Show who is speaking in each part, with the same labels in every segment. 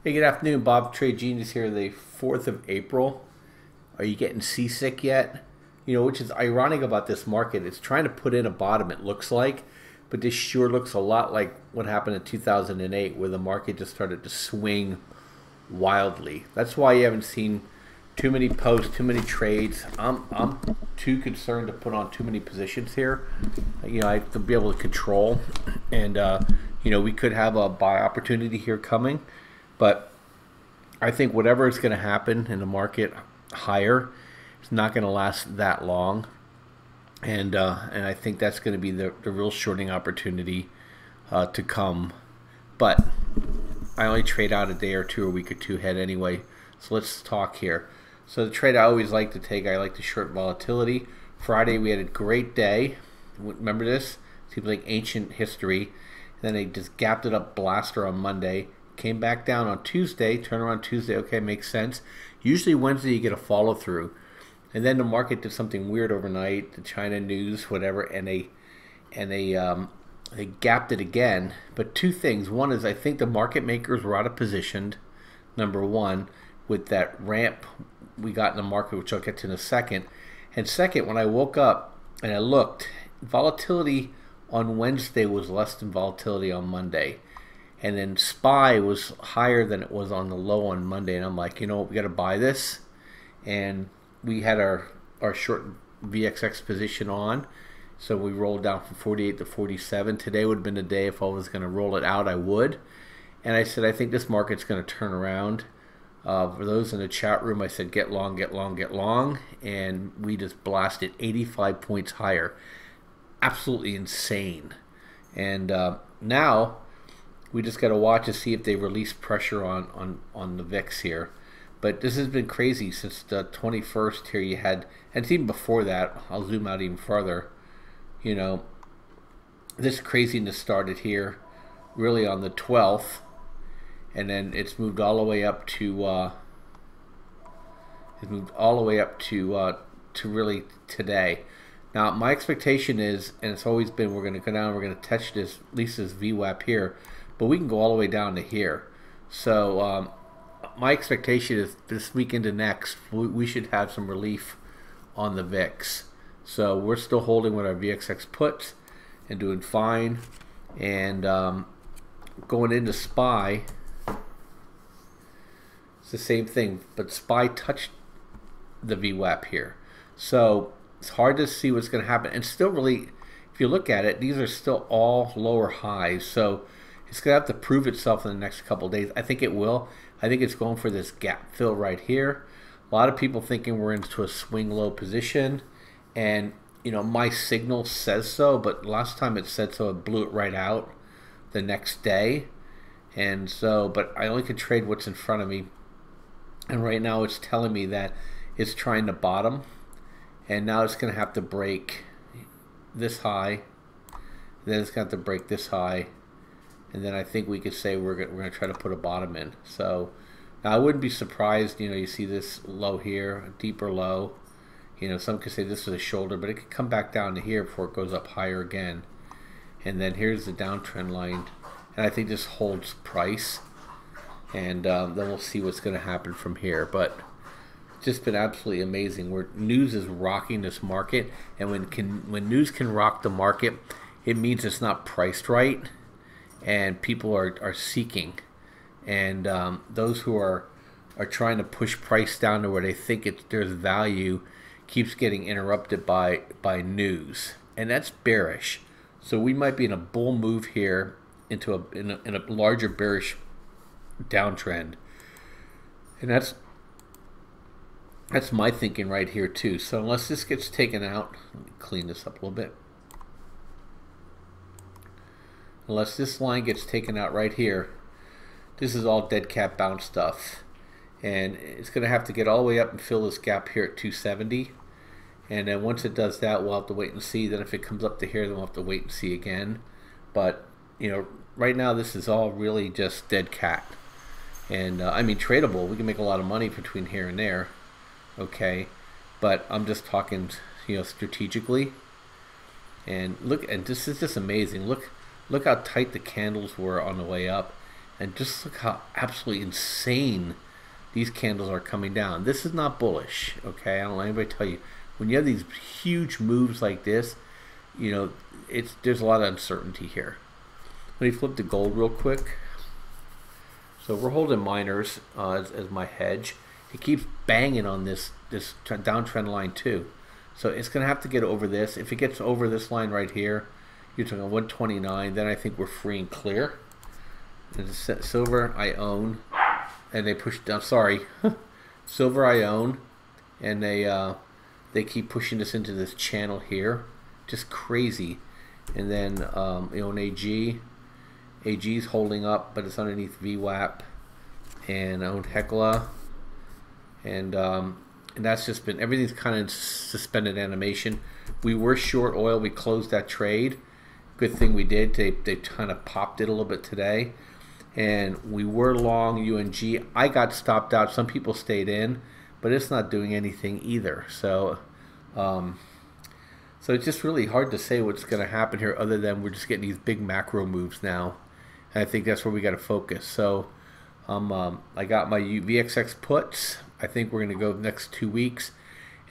Speaker 1: Hey, good afternoon. Bob, Trade Genius here, the 4th of April. Are you getting seasick yet? Which is ironic about this market. It's trying to put in a bottom, it looks like, but this sure looks a lot like what happened in 2008, where the market just started to swing wildly. That's why you haven't seen too many posts, too many trades. I'm too concerned to put on too many positions here. I have to be able to control, and we could have a buy opportunity here coming. But I think whatever is going to happen in the market higher, it's not going to last that long, and I think that's going to be the real shorting opportunity to come. But I only trade out a day or two, a week or two ahead anyway. So let's talk here. So the trade I always like to take, I like to short volatility. Friday we had a great day. Remember this? Seems like ancient history. And then they just gapped it up blaster on Monday. Came back down on Tuesday, turn around Tuesday, okay, makes sense. Usually Wednesday you get a follow through. And then the market did something weird overnight, the China news, whatever, and they gapped it again. But two things. One is I think the market makers were out of position, number one, with that ramp we got in the market, which I'll get to in a second. And second, when I woke up and I looked, volatility on Wednesday was less than volatility on Monday. And then SPY was higher than it was on the low on Monday. And I'm like, we got to buy this. And we had our short VXX position on. So we rolled down from 48 to 47. Today would have been the day if I was going to roll it out, I would. And I said, I think this market's going to turn around. For those in the chat room, I said, get long, get long, get long. And we just blasted 85 points higher. Absolutely insane. And now we just got to watch to see if they release pressure on the VIX here. But this has been crazy since the 21st here you had, and it's even before that. I'll zoom out even farther. This craziness started here really on the 12th, and then it's moved all the way up to to really today. Now my expectation is, and it's always been, we're going to go down, we're going to touch this, at least this VWAP here, but we can go all the way down to here. So my expectation is this week into next, we should have some relief on the VIX. So we're still holding with our VXX puts and doing fine. And going into SPY, it's the same thing, but SPY touched the VWAP here. So it's hard to see what's going to happen. And still really, if you look at it, these are still all lower highs. So it's going to have to prove itself in the next couple of days. I think it will. I think it's going for this gap fill right here. A lot of people thinking we're into a swing low position. And, my signal says so. But last time it said so, it blew it right out the next day. And so, but I only could trade what's in front of me. And right now it's telling me that it's trying to bottom. And now it's going to have to break this high. Then it's going to have to break this high. And then I think we could say we're going to try to put a bottom in. So now I wouldn't be surprised, you see this low here, a deeper low. Some could say this is a shoulder, but it could come back down to here before it goes up higher again. And then here's the downtrend line. And I think this holds price. And then we'll see what's going to happen from here. But it's just been absolutely amazing. Where news is rocking this market. And when news can rock the market, it means it's not priced right. And people are seeking, and those who are trying to push price down to where they think there's value keeps getting interrupted by news, and that's bearish. So we might be in a bull move here into a larger bearish downtrend, and that's my thinking right here too. So unless this gets taken out, let me clean this up a little bit. Unless this line gets taken out right here, this is all dead cat bounce stuff. And it's going to have to get all the way up and fill this gap here at 270. And then once it does that, we'll have to wait and see. Then if it comes up to here, then we'll have to wait and see again. But, right now this is all really just dead cat. And, I mean, tradable. We can make a lot of money between here and there. Okay. But I'm just talking, strategically. And look, and this is just amazing. Look how tight the candles were on the way up. And just look how absolutely insane these candles are coming down. This is not bullish, okay? I don't let anybody tell you. When you have these huge moves like this, you know, there's a lot of uncertainty here. Let me flip to gold real quick. So we're holding miners as my hedge. It keeps banging on this downtrend line too. So it's going to have to get over this. If it gets over this line right here, you're talking 129, then I think we're free and clear. And silver I own, and they push down. Sorry, silver I own, and they keep pushing us into this channel here, just crazy. And then you know, an AG. AG's holding up, but it's underneath VWAP, and I own Hecla, and that's just been, everything's kind of suspended animation. We were short oil. We closed that trade. Good thing we did. They kind of popped it a little bit today. And we were long UNG. I got stopped out. Some people stayed in, but it's not doing anything either. So so it's just really hard to say what's going to happen here, other than we're just getting these big macro moves now. And I think that's where we got to focus. So I got my VXX puts. I think we're going to go the next 2 weeks,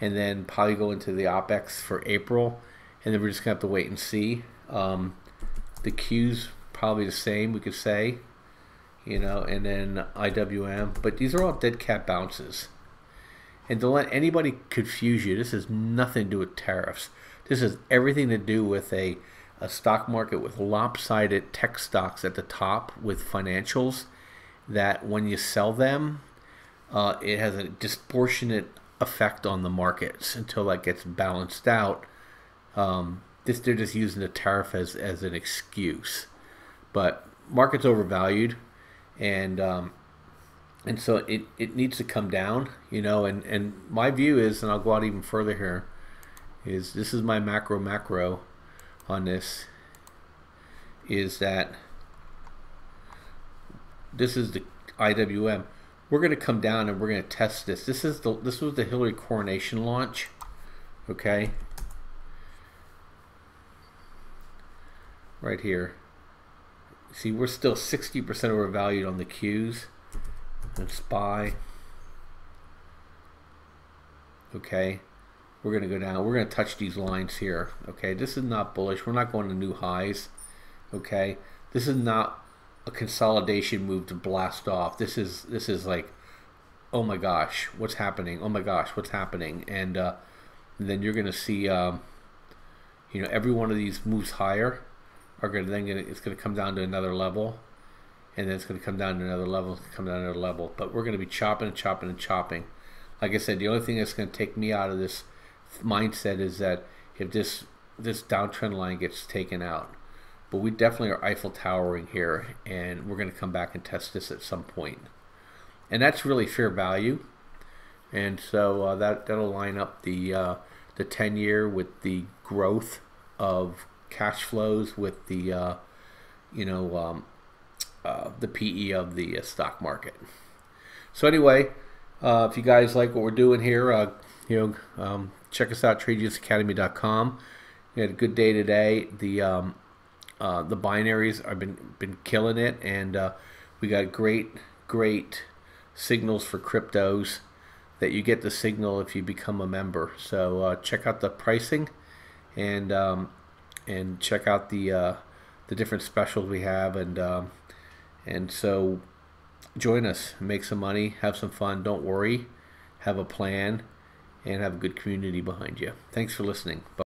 Speaker 1: and then probably go into the OPEX for April, and then we're just going to have to wait and see. The Qs probably the same, we could say, you know, and then IWM. But these are all dead cat bounces. And don't let anybody confuse you. This has nothing to do with tariffs. This has everything to do with a stock market with lopsided tech stocks at the top with financials that when you sell them, it has a disproportionate effect on the markets until that gets balanced out. They're just using the tariff as an excuse. But market's overvalued, and so it needs to come down, you know. And my view is, and I'll go out even further here, is this is my macro on this, is that this is the IWM. We're going to come down and we're going to test this. This was the Hillary coronation launch, okay? Right here. See, we're still 60% overvalued on the Qs and SPY. Okay, we're going to go down. We're going to touch these lines here. Okay, this is not bullish. We're not going to new highs. Okay, this is not a consolidation move to blast off. This is like, oh my gosh, what's happening? Oh my gosh, what's happening? And then you're going to see, you know, every one of these moves higher are going to it's going to come down to another level, and then it's going to come down to another level, come down to another level. But we're going to be chopping and chopping and chopping. Like I said, the only thing that's going to take me out of this mindset is that if this downtrend line gets taken out. But we definitely are Eiffel Towering here, and we're going to come back and test this at some point. And that's really fair value. And so that'll line up the 10-year with the growth of cash flows with the you know, the PE of the stock market. So anyway, if you guys like what we're doing here, you know, check us out, TradeGeniusAcademy.com. We had a good day today. The binaries have been killing it, and we got great signals for cryptos that you get the signal if you become a member. So check out the pricing, and check out the different specials we have, and so join us, make some money, have some fun. Don't worry, have a plan, and have a good community behind you. Thanks for listening. Bye.